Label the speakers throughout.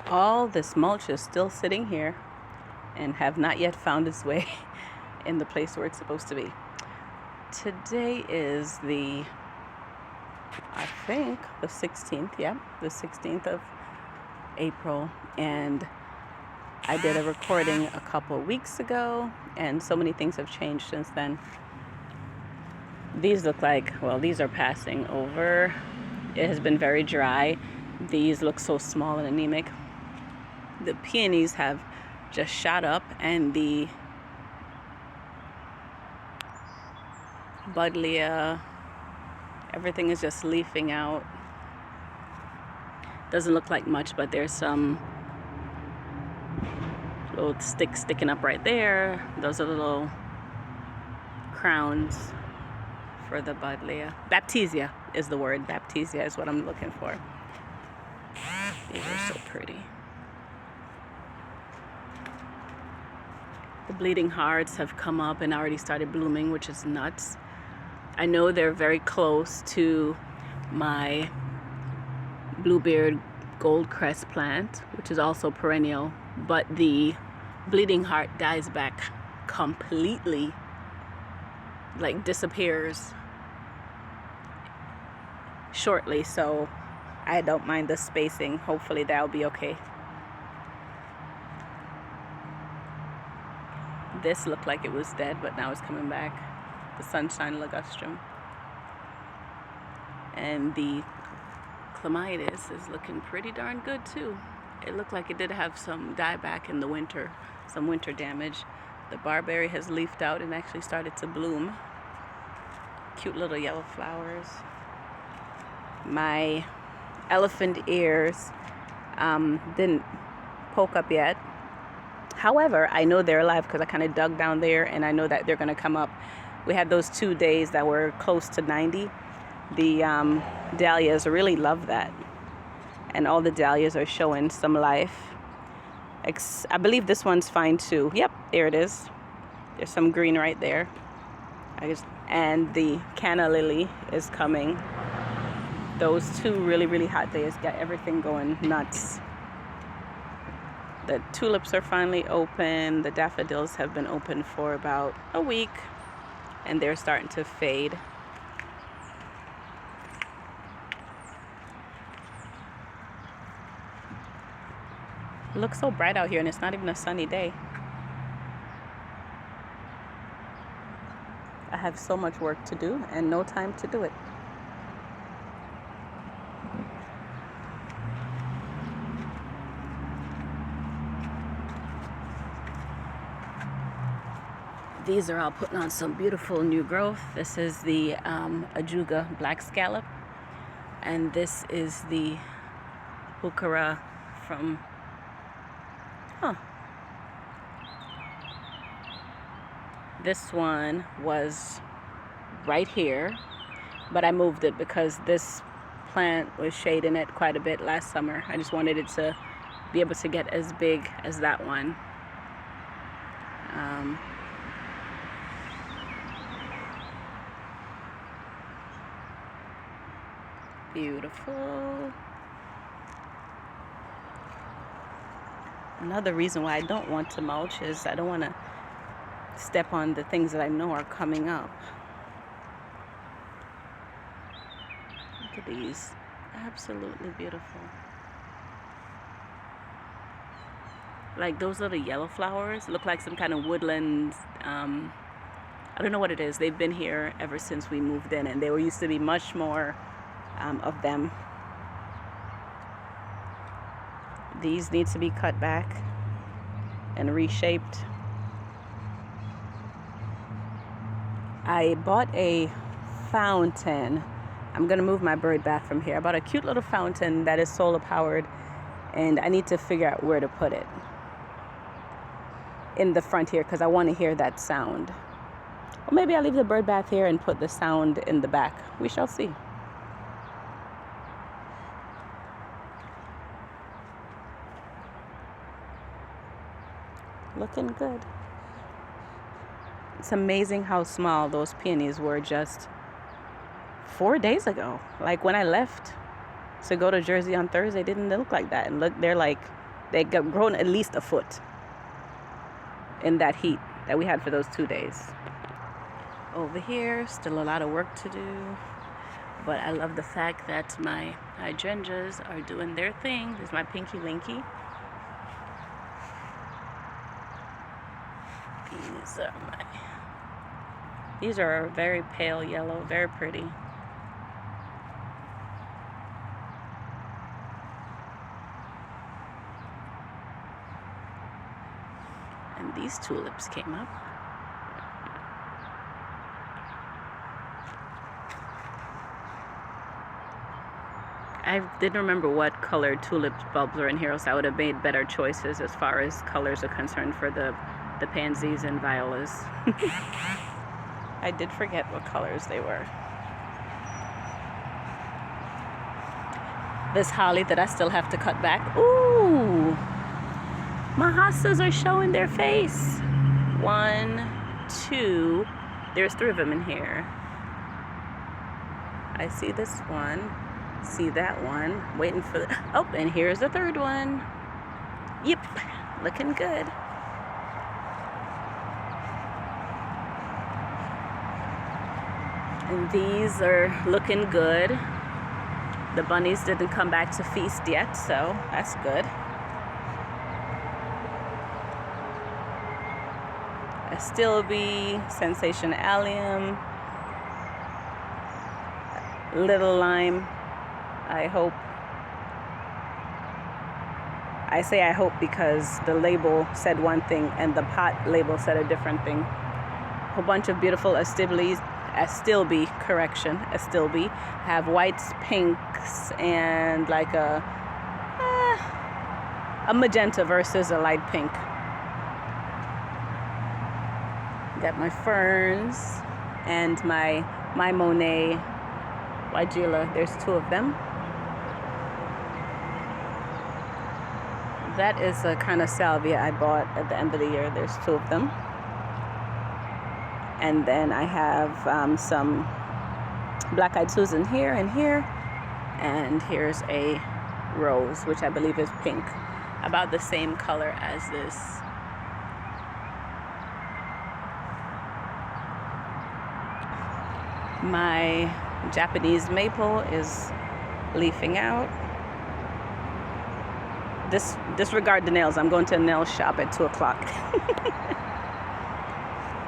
Speaker 1: All this mulch is still sitting here and have not yet found its way in the place where it's supposed to be. Today is I think the 16th, yeah, the 16th of April, and I did a recording a couple weeks ago, and so many things have changed since then. These look like, well, these are passing over. It has been very dry. These look so small and anemic. The peonies have just shot up, and the buddleia, everything is just leafing out. Doesn't look like much, but there's some little sticks sticking up right there. Those are little crowns for the buddleia. Baptisia is the word. Baptisia is what I'm looking for. These are so pretty. The bleeding hearts have come up and already started blooming, which is nuts. I know they're very close to my bluebeard goldcrest plant, which is also perennial, but the bleeding heart dies back completely, like disappears shortly, so I don't mind the spacing. Hopefully that'll be okay. This looked like it was dead, but now it's coming back. The sunshine ligustrum. And the clematis is looking pretty darn good too. It looked like it did have some dieback in the winter, some winter damage. The barberry has leafed out and actually started to bloom. Cute little yellow flowers. My elephant ears didn't poke up yet. However, I know they're alive because I kind of dug down there, and I know that they're going to come up. We had those 2 days that were close to 90. The dahlias really love that. And all the dahlias are showing some life. I believe this one's fine too. Yep, there it is. There's some green right there. And the canna lily is coming. Those 2 really, really hot days got everything going nuts. The tulips are finally open. The daffodils have been open for about a week, and they're starting to fade. It looks so bright out here, and it's not even a sunny day. I have so much work to do and no time to do it. These are all putting on some beautiful new growth. This is the Ajuga Black Scallop, and this is the Heuchera from, this one was right here, but I moved it because this plant was shading it quite a bit last summer. I just wanted it to be able to get as big as that one. Beautiful. Another reason why I don't want to mulch is I don't want to step on the things that I know are coming up. Look at these. Absolutely beautiful. Like those little yellow flowers look like some kind of woodland. I don't know what it is. They've been here ever since we moved in, and there used to be much more of them. These need to be cut back and reshaped. I bought a fountain. I'm gonna move my bird bath from here. I bought a cute little fountain that is solar powered, and I need to figure out where to put it in the front here because I want to hear that sound. Or maybe I'll leave the bird bath here and put the sound in the back. We shall see. Looking good. It's amazing how small those peonies were just 4 days ago. Like when I left to go to Jersey on Thursday, didn't look like that. And look, they're like They got grown at least a foot in that heat that we had for those 2 days. Over here, still a lot of work to do, but I love the fact that my hydrangeas are doing their thing. This is my Pinky Linky. These are very pale yellow, very pretty. And these tulips came up. I didn't remember what colored tulip bulbs were in here, else I would have made better choices as far as colors are concerned for the pansies and violas. I did forget what colors they were. This holly that I still have to cut back. Ooh! My hostas are showing their face. 1, 2. There's 3 of them in here. I see this one. See that one. Waiting for the... Oh, and here's the 3rd one. Yep. Looking good. And these are looking good. The bunnies didn't come back to feast yet, so that's good. Astilbe, Sensation Allium, Little Lime. I hope. I say I hope because the label said one thing and the pot label said a different thing. A whole bunch of beautiful Astilbe, have whites, pinks, and like a magenta versus a light pink. Got my ferns and my Monet Weigela. There's 2 of them. That is a kind of salvia I bought at the end of the year. There's 2 of them. And then I have some black-eyed Susan here and here. And here's a rose, which I believe is pink. About the same color as this. My Japanese maple is leafing out. Disregard the nails. I'm going to a nail shop at 2 o'clock.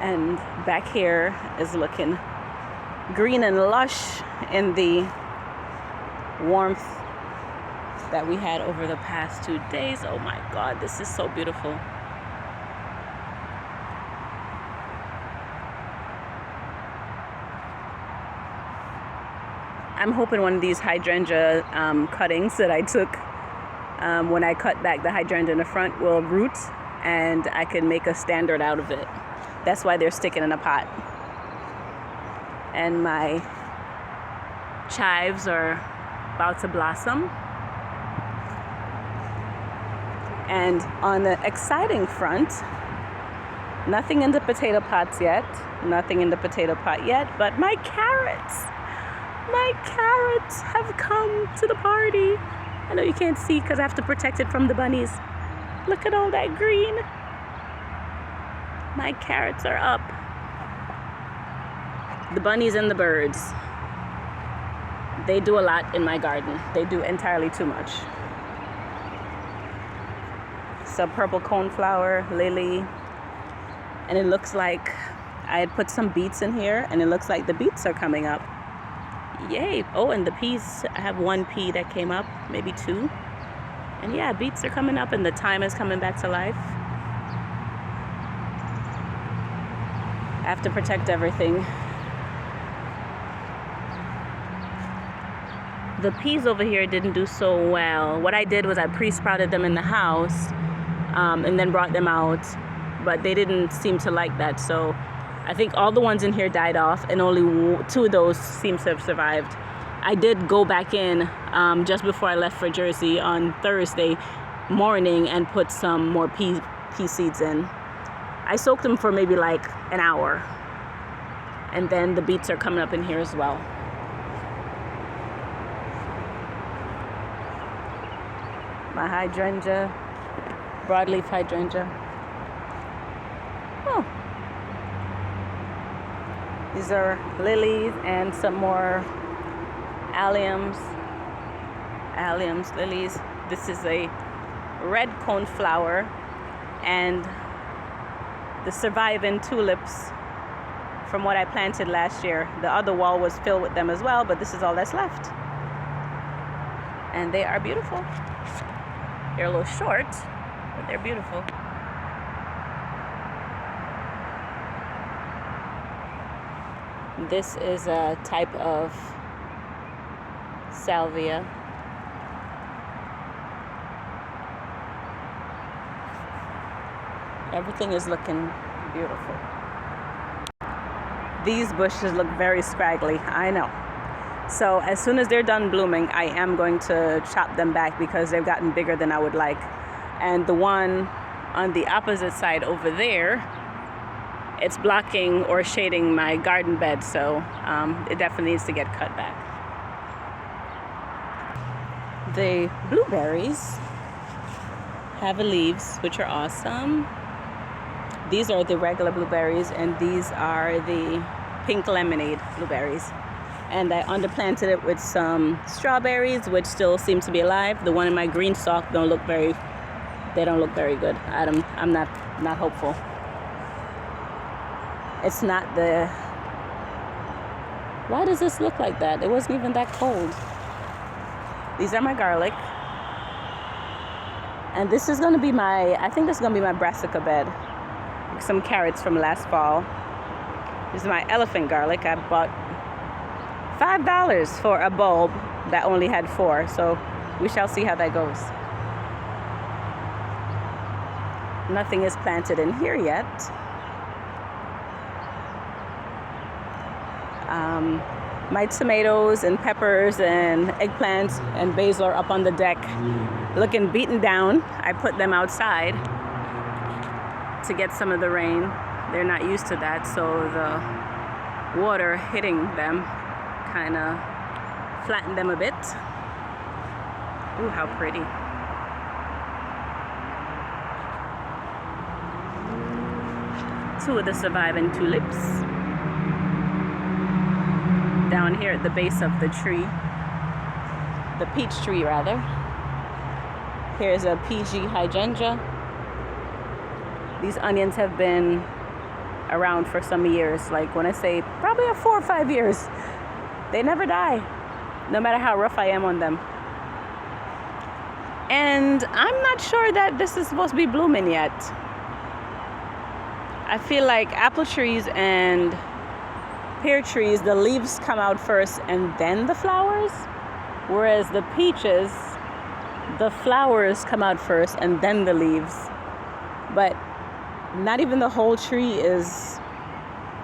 Speaker 1: And back here is looking green and lush in the warmth that we had over the past 2 days. Oh my God, this is so beautiful. I'm hoping one of these hydrangea cuttings that I took when I cut back the hydrangea in the front will root and I can make a standard out of it. That's why they're sticking in a pot. And my chives are about to blossom. And on the exciting front, nothing in the potato pots yet. Nothing in the potato pot yet, but my carrots have come to the party. I know you can't see because I have to protect it from the bunnies. Look at all that green. My carrots are up. The bunnies and the birds. They do a lot in my garden. They do entirely too much. Some purple coneflower, lily. And it looks like I had put some beets in here and it looks like the beets are coming up. Yay. Oh, and the peas, I have 1 pea that came up, maybe 2. And yeah, beets are coming up and the thyme is coming back to life. I have to protect everything. The peas over here didn't do so well. What I did was I pre-sprouted them in the house and then brought them out, but they didn't seem to like that. So I think all the ones in here died off and only 2 of those seem to have survived. I did go back in just before I left for Jersey on Thursday morning and put some more pea seeds in. I soaked them for maybe like an hour. And then the beets are coming up in here as well. My hydrangea Broadleaf hydrangea. Oh. These are lilies and some more alliums. Alliums, lilies. This is a red cone flower, and the surviving tulips from what I planted last year. The other wall was filled with them as well, but this is all that's left. And they are beautiful. They're a little short, but they're beautiful. This is a type of salvia. Everything is looking beautiful. These bushes look very scraggly, I know. So as soon as they're done blooming, I am going to chop them back because they've gotten bigger than I would like. And the one on the opposite side over there, it's blocking or shading my garden bed, so it definitely needs to get cut back. The blueberries have leaves, which are awesome. These are the regular blueberries, and these are the pink lemonade blueberries. And I underplanted it with some strawberries, which still seem to be alive. The one in my green stalk don't look very good. I'm not hopeful. It's not the... Why does this look like that? It wasn't even that cold. These are my garlic. And this is gonna be I think this is gonna be my brassica bed. Some carrots from last fall. This is my elephant garlic. I bought $5 for a bulb that only had 4, so we shall see how that goes. Nothing is planted in here yet. My tomatoes and peppers and eggplants and basil are up on the deck looking beaten down. I put them outside to get some of the rain. They're not used to that, so the water hitting them kind of flattened them a bit. Ooh, how pretty. Two of the surviving tulips. Down here at the base of the tree, the peach tree rather. Here's a PG hydrangea. These onions have been around for some years. Like when I say probably 4 or 5 years, they never die, no matter how rough I am on them. And I'm not sure that this is supposed to be blooming yet. I feel like apple trees and pear trees, the leaves come out first and then the flowers, whereas the peaches, the flowers come out first and then the leaves. But not even the whole tree is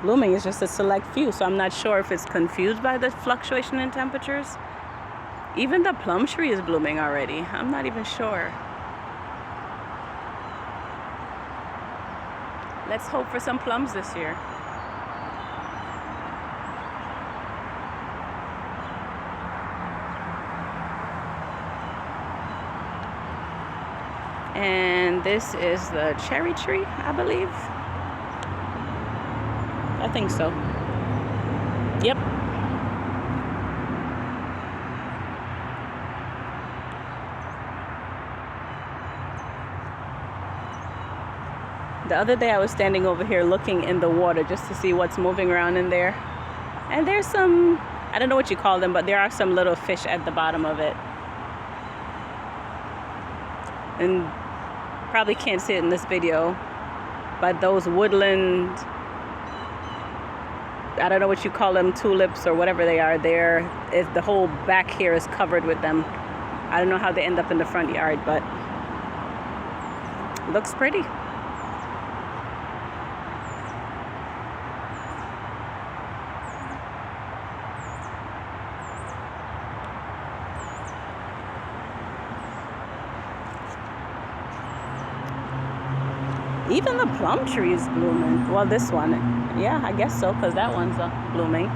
Speaker 1: blooming, it's just a select few, so I'm not sure if it's confused by the fluctuation in temperatures. Even the plum tree is blooming already. I'm not even sure. Let's hope for some plums this year. And this is the cherry tree, I believe. I think so. Yep. The other day I was standing over here looking in the water just to see what's moving around in there. And there's some, I don't know what you call them, but there are some little fish at the bottom of it. And probably can't see it in this video, but those woodland, I don't know what you call them, tulips or whatever they are, the whole back here is covered with them. I don't know how they end up in the front yard, but it looks pretty. Even the plum tree is blooming. Well, this one, yeah, I guess so, because that one's blooming.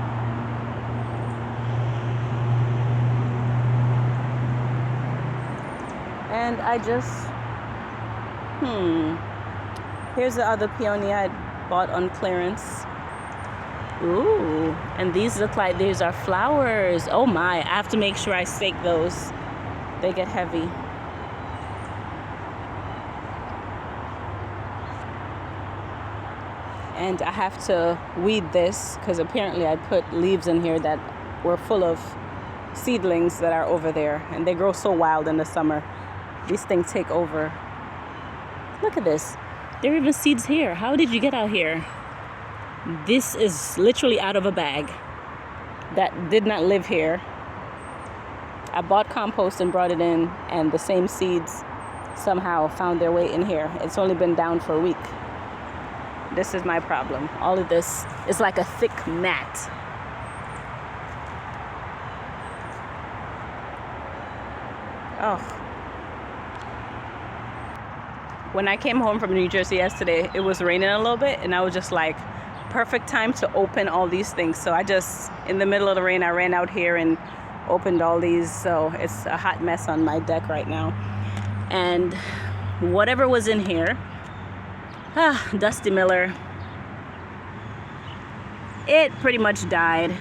Speaker 1: And I just Here's the other peonia I bought on clearance. Ooh, and these look like these are flowers. Oh my, I have to make sure I stake those. They get heavy. And I have to weed this because apparently I put leaves in here that were full of seedlings that are over there, and they grow so wild in the summer. These things take over. Look at this. There are even seeds here. How did you get out here? This is literally out of a bag that did not live here. I bought compost and brought it in, and the same seeds somehow found their way in here. It's only been down for a week. This is my problem. All of this is like a thick mat. Oh. When I came home from New Jersey yesterday, it was raining a little bit, and I was just like, perfect time to open all these things. So I just, in the middle of the rain, I ran out here and opened all these. So it's a hot mess on my deck right now. And whatever was in here, Dusty Miller, it pretty much died.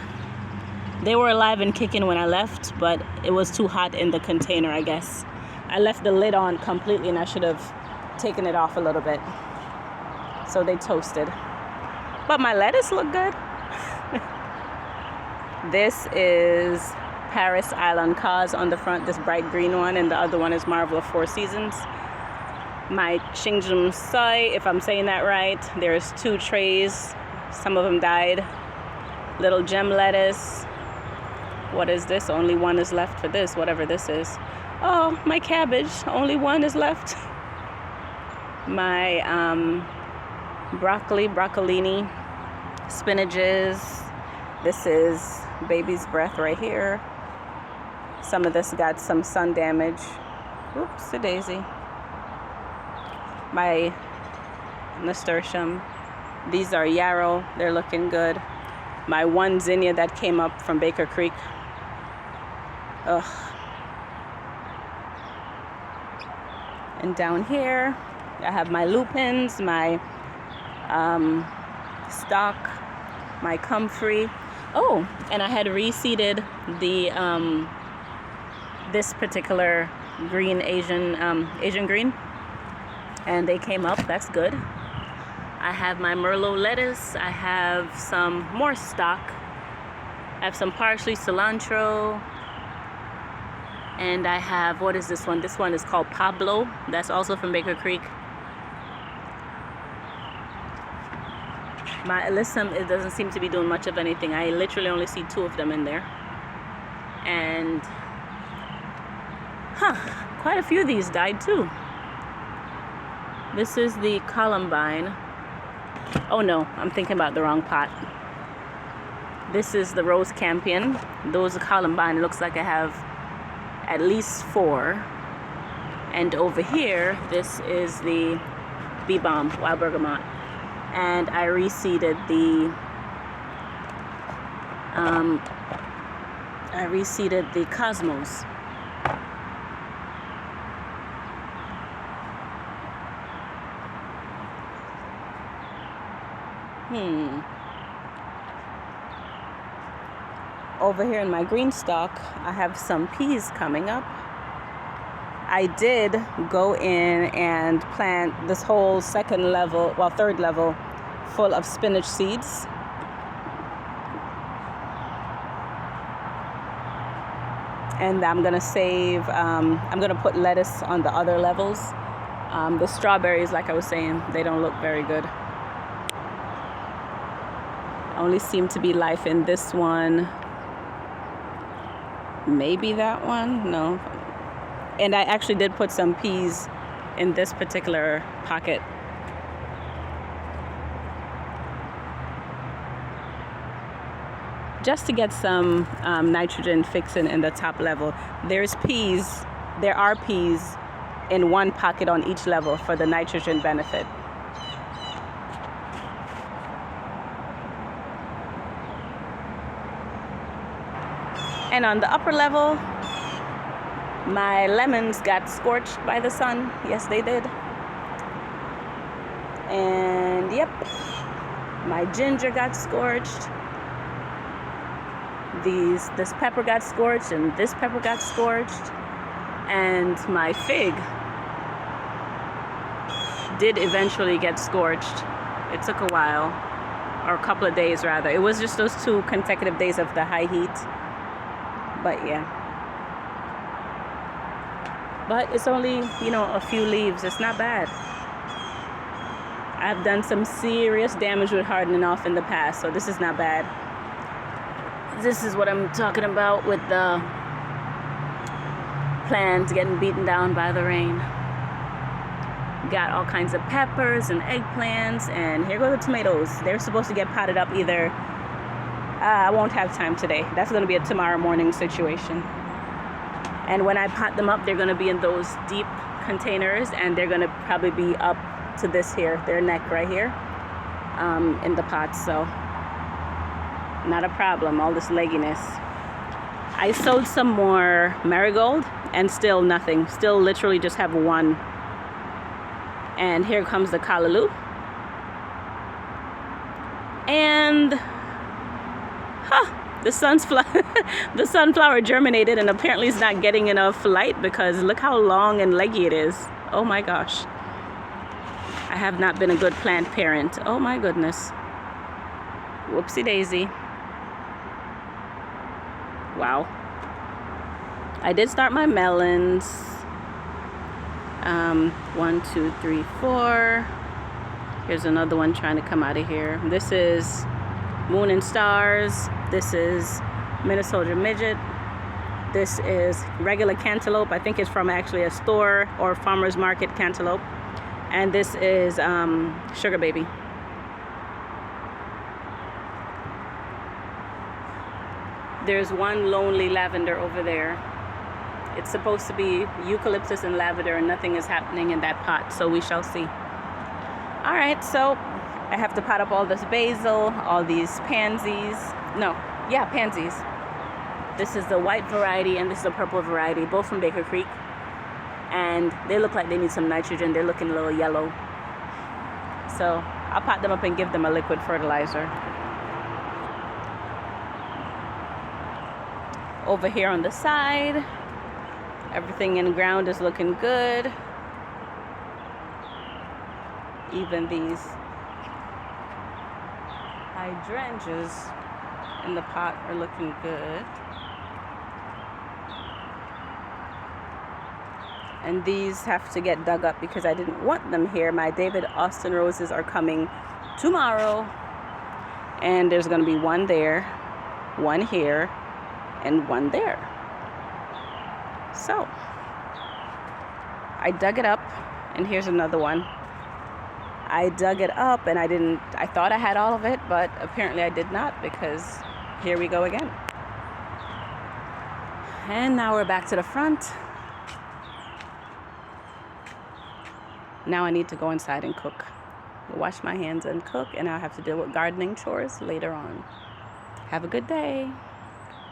Speaker 1: They were alive and kicking when I left, but it was too hot in the container, I guess. I left the lid on completely, and I should have taken it off a little bit. So they toasted. But my lettuce look good. This is Paris Island Cause on the front, this bright green one, and the other one is Marvel of Four Seasons. My Chingjum soy, if I'm saying that right, there's 2 trays. Some of them died. Little gem lettuce. What is this? Only one is left for this, whatever this is. Oh, my cabbage. Only one is left. My broccolini, spinaches. This is baby's breath right here. Some of this got some sun damage. Oops, a daisy. My nasturtium. These are yarrow. They're looking good. My one zinnia that came up from Baker Creek. Ugh. And down here, I have my lupins, my stock, my comfrey. Oh, and I had reseeded the this particular green Asian green, and they came up. That's good. I have my Merlot lettuce. I have some more stock. I have some parsley, cilantro. And I have, what is this one? This one is called Pablo. That's also from Baker Creek. My alyssum, it doesn't seem to be doing much of anything. I literally only see 2 of them in there. And, quite a few of these died too. This is the columbine. Oh no, I'm thinking about the wrong pot. This is the rose campion. Those are columbine. It looks like I have at least 4. And over here, this is the bee balm, wild bergamot. And I reseeded the cosmos. Over here in my green stock, I have some peas coming up. I did go in and plant this whole third level full of spinach seeds. And I'm gonna save, I'm gonna put lettuce on the other levels. The strawberries, like I was saying, they don't look very good. Only seem to be life in this one. Maybe that one, no. And I actually did put some peas in this particular pocket. Just to get some nitrogen fixing in the top level. There are peas in one pocket on each level for the nitrogen benefit. And on the upper level, my lemons got scorched by the sun. Yes, they did. And yep, my ginger got scorched. This pepper got scorched, and this pepper got scorched. And my fig did eventually get scorched. It took a while, or a couple of days rather. It was just those 2 consecutive days of the high heat. But yeah. But it's only, a few leaves. It's not bad. I've done some serious damage with hardening off in the past, so this is not bad. This is what I'm talking about with the plants getting beaten down by the rain. Got all kinds of peppers and eggplants, and here go the tomatoes. They're supposed to get potted up either. I won't have time today. That's going to be a tomorrow morning situation. And when I pot them up, they're going to be in those deep containers, and they're going to probably be up to this here, their neck right here, in the pot. So not a problem, all this legginess. I sowed some more marigold and still nothing. Still literally just have 1. And here comes the callaloo. And the sunflower germinated, and apparently it's not getting enough light because look how long and leggy it is. Oh my gosh. I have not been a good plant parent. Oh my goodness. Whoopsie daisy. Wow. I did start my melons. 1, 2, 3, 4. Here's another one trying to come out of here. This is Moon and Stars. This is Minnesota Midget. This is regular cantaloupe. I think it's from actually a store or farmer's market cantaloupe. And this is Sugar Baby. There's one lonely lavender over there. It's supposed to be eucalyptus and lavender, and nothing is happening in that pot, so we shall see. All right, so I have to pot up all this basil, all these pansies. Pansies. This is the white variety, and this is the purple variety, both from Baker Creek. And they look like they need some nitrogen. They're looking a little yellow. So I'll pot them up and give them a liquid fertilizer. Over here on the side, everything in the ground is looking good. Even these hydrangeas in the pot are looking good. And these have to get dug up because I didn't want them here. My David Austin roses are coming tomorrow. And there's going to be 1 there, 1 here, and 1 there. So I dug it up, and here's another one. I dug it up, and I thought I had all of it, but apparently I did not, because here we go again. And now we're back to the front. Now I need to go inside and cook. Wash my hands and cook, and I'll have to deal with gardening chores later on. Have a good day.